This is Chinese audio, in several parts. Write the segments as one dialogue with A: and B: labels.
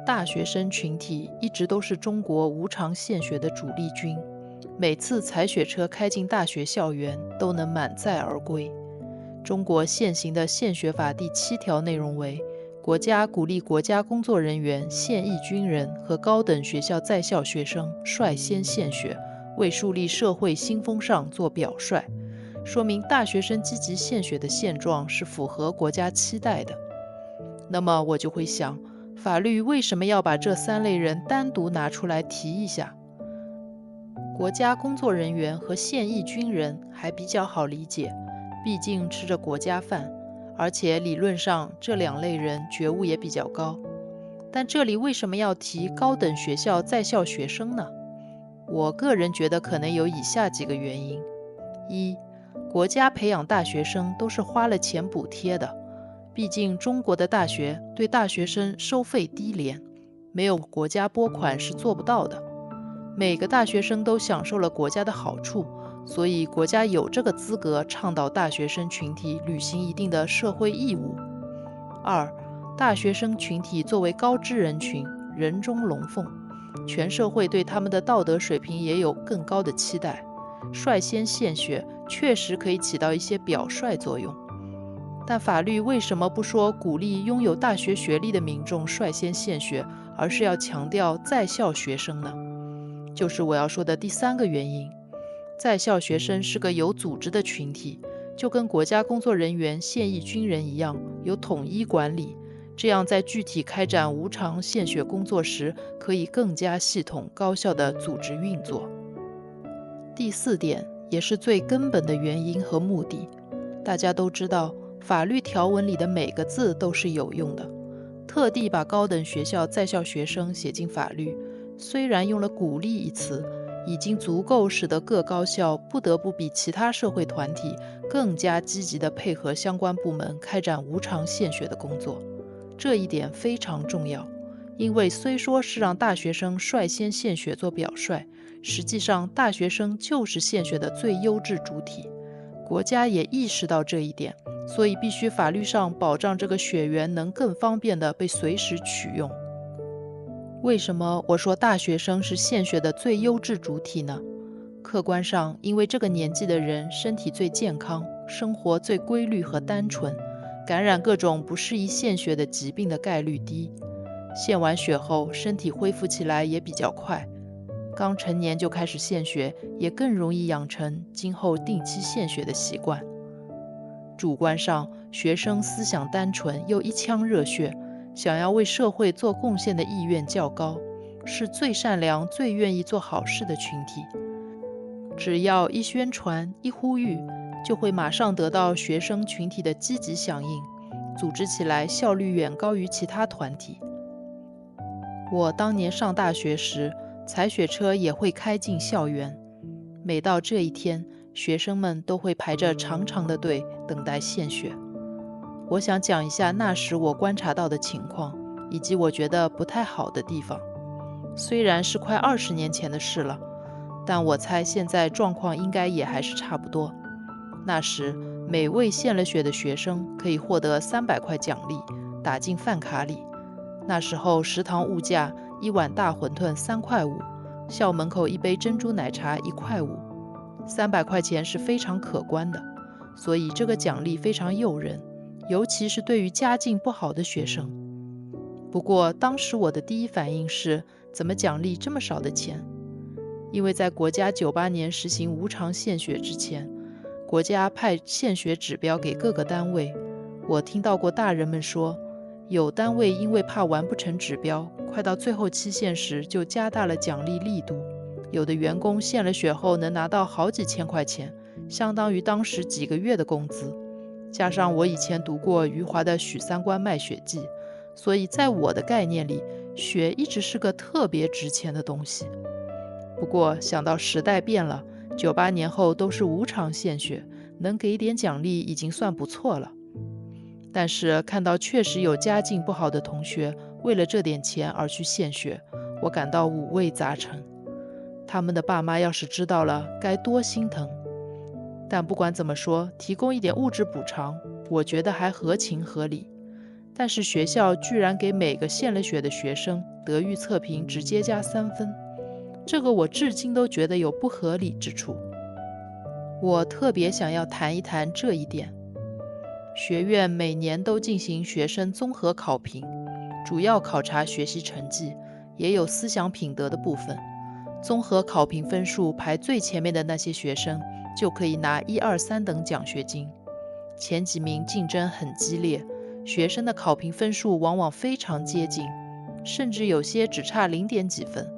A: 大学生群体一直都是中国无偿献血的主力军，每次采血车开进大学校园都能满载而归。中国现行的献血法第7条内容为：国家鼓励国家工作人员、现役军人和高等学校在校学生率先献血，为树立社会新风尚做表率。说明大学生积极献血的现状是符合国家期待的。那么我就会想，法律为什么要把这3类人单独拿出来提一下？国家工作人员和现役军人还比较好理解，毕竟吃着国家饭，而且理论上这2类人觉悟也比较高。但这里为什么要提高等学校在校学生呢？我个人觉得可能有以下几个原因。一，国家培养大学生都是花了钱补贴的，毕竟中国的大学对大学生收费低廉，没有国家拨款是做不到的。每个大学生都享受了国家的好处，所以国家有这个资格倡导大学生群体履行一定的社会义务。二，大学生群体作为高知人群，人中龙凤，全社会对他们的道德水平也有更高的期待，率先献血确实可以起到一些表率作用。但法律为什么不说鼓励拥有大学学历的民众率先献血，而是要强调在校学生呢？就是我要说的第3个原因。在校学生是个有组织的群体，就跟国家工作人员、现役军人一样，有统一管理，这样在具体开展无偿献血工作时，可以更加系统高效地组织运作。第4点，也是最根本的原因和目的，大家都知道，法律条文里的每个字都是有用的，特地把高等学校在校学生写进法律，虽然用了鼓励一词，已经足够使得各高校不得不比其他社会团体更加积极地配合相关部门开展无偿献血的工作。这一点非常重要，因为虽说是让大学生率先献血做表率，实际上大学生就是献血的最优质主体。国家也意识到这一点，所以必须法律上保障这个血源能更方便地被随时取用。为什么我说大学生是献血的最优质主体呢？客观上，因为这个年纪的人身体最健康，生活最规律和单纯，感染各种不适宜献血的疾病的概率低。献完血后，身体恢复起来也比较快。刚成年就开始献血，也更容易养成今后定期献血的习惯。主观上，学生思想单纯又一腔热血，想要为社会做贡献的意愿较高，是最善良、最愿意做好事的群体。只要一宣传、一呼吁，就会马上得到学生群体的积极响应，组织起来效率远高于其他团体。我当年上大学时，采血车也会开进校园，每到这一天，学生们都会排着长长的队等待献血。我想讲一下那时我观察到的情况，以及我觉得不太好的地方。虽然是快20年前的事了，但我猜现在状况应该也还是差不多。那时，每位献了血的学生可以获得300块奖励，打进饭卡里。那时候食堂物价1碗大馄饨3块5，校门口一杯珍珠奶茶1块5，300块钱是非常可观的，所以这个奖励非常诱人，尤其是对于家境不好的学生。不过当时我的第一反应是，怎么奖励这么少的钱？因为在国家98年实行无偿献血之前，国家派献血指标给各个单位，我听到过大人们说，有单位因为怕完不成指标，快到最后期限时就加大了奖励力度，有的员工献了血后能拿到好几千块钱，相当于当时几个月的工资。加上我以前读过余华的《许三观卖血记》，所以在我的概念里，血一直是个特别值钱的东西。不过想到时代变了，98年后都是无偿献血，能给点奖励已经算不错了。但是看到确实有家境不好的同学为了这点钱而去献血，我感到五味杂陈。他们的爸妈要是知道了，该多心疼。但不管怎么说，提供一点物质补偿，我觉得还合情合理。但是学校居然给每个献了血的学生德育测评直接加3分，这个我至今都觉得有不合理之处。我特别想要谈一谈这一点。学院每年都进行学生综合考评，主要考察学习成绩，也有思想品德的部分。综合考评分数排最前面的那些学生就可以拿1、2、3等奖学金。前几名竞争很激烈，学生的考评分数往往非常接近，甚至有些只差0点几分。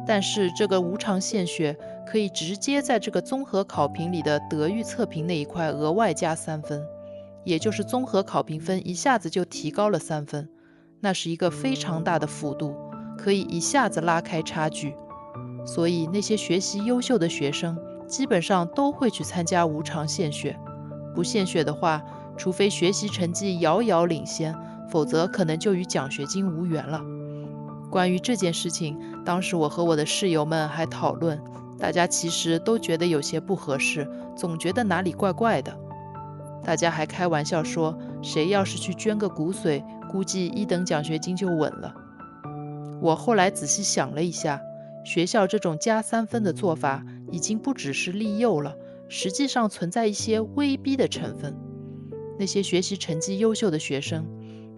A: 但是这个无偿献血可以直接在这个综合考评里的德育测评那一块额外加3分，也就是综合考评分一下子就提高了3分，那是一个非常大的幅度，可以一下子拉开差距。所以那些学习优秀的学生基本上都会去参加无偿献血，不献血的话，除非学习成绩遥遥领先，否则可能就与奖学金无缘了。关于这件事情，当时我和我的室友们还讨论，大家其实都觉得有些不合适，总觉得哪里怪怪的。大家还开玩笑说，谁要是去捐个骨髓，估计1等奖学金就稳了。我后来仔细想了一下，学校这种加3分的做法已经不只是利诱了，实际上存在一些威逼的成分。那些学习成绩优秀的学生，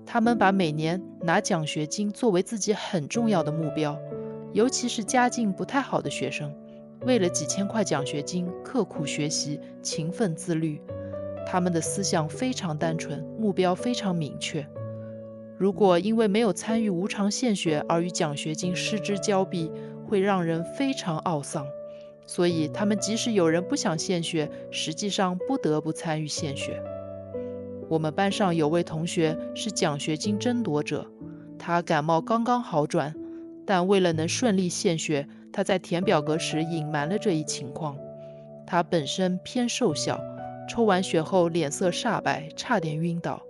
A: 他们把每年拿奖学金作为自己很重要的目标，尤其是家境不太好的学生，为了几千块奖学金刻苦学习，勤奋自律。他们的思想非常单纯，目标非常明确。如果因为没有参与无偿献血而与奖学金失之交臂，会让人非常懊丧。所以他们即使有人不想献血，实际上不得不参与献血。我们班上有位同学是奖学金争夺者，他感冒刚刚好转，但为了能顺利献血，他在填表格时隐瞒了这一情况。他本身偏瘦小，抽完血后脸色煞白，差点晕倒，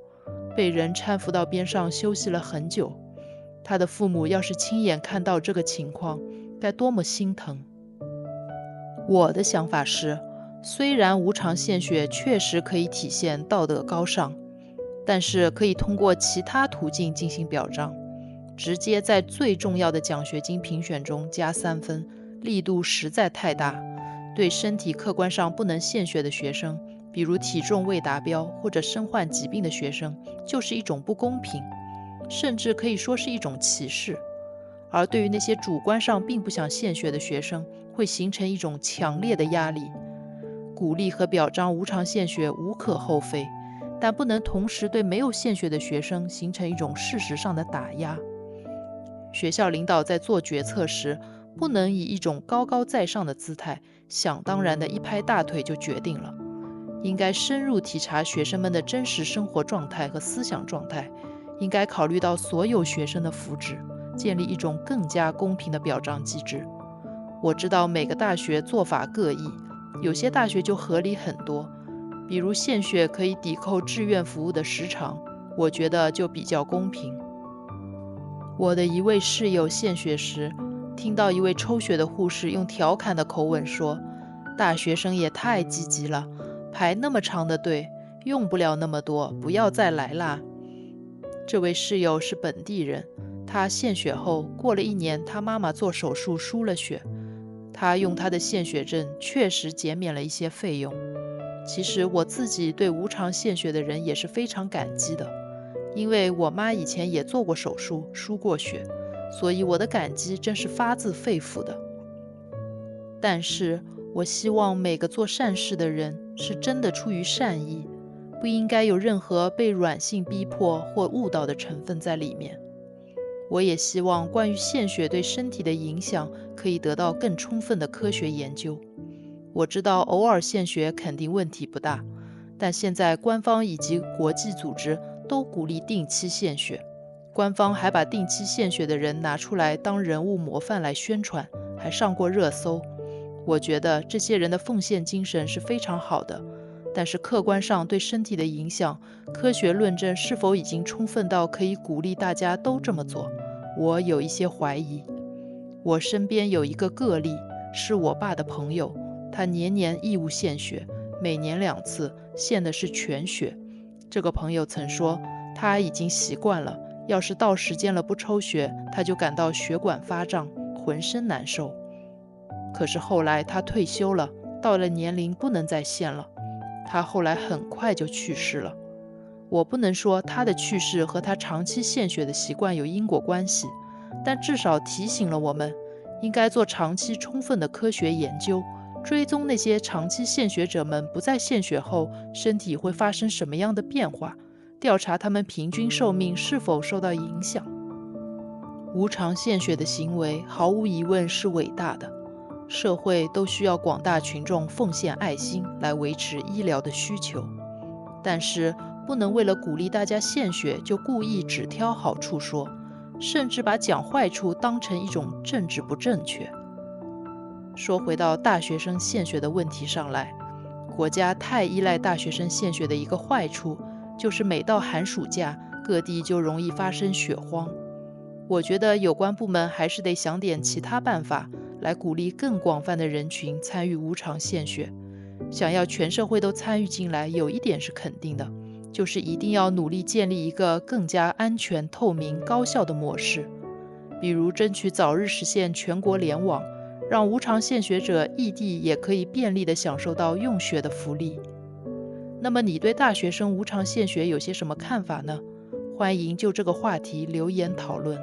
A: 被人搀扶到边上休息了很久。他的父母要是亲眼看到这个情况，该多么心疼。我的想法是，虽然无偿献血确实可以体现道德高尚，但是可以通过其他途径进行表彰。直接在最重要的奖学金评选中加3分，力度实在太大，对身体客观上不能献血的学生，比如体重未达标或者身患疾病的学生，就是一种不公平，甚至可以说是一种歧视。而对于那些主观上并不想献血的学生，会形成一种强烈的压力。鼓励和表彰无偿献血无可厚非，但不能同时对没有献血的学生形成一种事实上的打压。学校领导在做决策时，不能以一种高高在上的姿态，想当然的一拍大腿就决定了，应该深入体察学生们的真实生活状态和思想状态，应该考虑到所有学生的福祉，建立一种更加公平的表彰机制。我知道每个大学做法各异，有些大学就合理很多，比如献血可以抵扣志愿服务的时长，我觉得就比较公平。我的一位室友献血时，听到一位抽血的护士用调侃的口吻说，大学生也太积极了，排那么长的队，用不了那么多，不要再来啦。这位室友是本地人，他献血后过了1年，他妈妈做手术输了血，他用他的献血证确实减免了一些费用。其实我自己对无偿献血的人也是非常感激的，因为我妈以前也做过手术，输过血，所以我的感激真是发自肺腑的。但是我希望每个做善事的人是真的出于善意，不应该有任何被软性逼迫或误导的成分在里面。我也希望关于献血对身体的影响可以得到更充分的科学研究。我知道偶尔献血肯定问题不大，但现在官方以及国际组织都鼓励定期献血，官方还把定期献血的人拿出来当人物模范来宣传，还上过热搜。我觉得这些人的奉献精神是非常好的，但是客观上对身体的影响，科学论证是否已经充分到可以鼓励大家都这么做，我有一些怀疑。我身边有一个个例，是我爸的朋友，他年年义务献血，每年2次，献的是全血。这个朋友曾说，他已经习惯了，要是到时间了不抽血，他就感到血管发胀，浑身难受。可是后来他退休了，到了年龄不能再献了。他后来很快就去世了。我不能说他的去世和他长期献血的习惯有因果关系，但至少提醒了我们，应该做长期充分的科学研究，追踪那些长期献血者们不再献血后身体会发生什么样的变化，调查他们平均寿命是否受到影响。无偿献血的行为毫无疑问是伟大的，社会都需要广大群众奉献爱心来维持医疗的需求，但是不能为了鼓励大家献血就故意只挑好处说，甚至把讲坏处当成一种政治不正确。说回到大学生献血的问题上来，国家太依赖大学生献血的一个坏处，就是每到寒暑假，各地就容易发生血荒。我觉得有关部门还是得想点其他办法，来鼓励更广泛的人群参与无偿献血。想要全社会都参与进来，有一点是肯定的，就是一定要努力建立一个更加安全、透明、高效的模式，比如争取早日实现全国联网，让无偿献血者异地也可以便利地享受到用血的福利。那么你对大学生无偿献血有些什么看法呢？欢迎就这个话题留言讨论。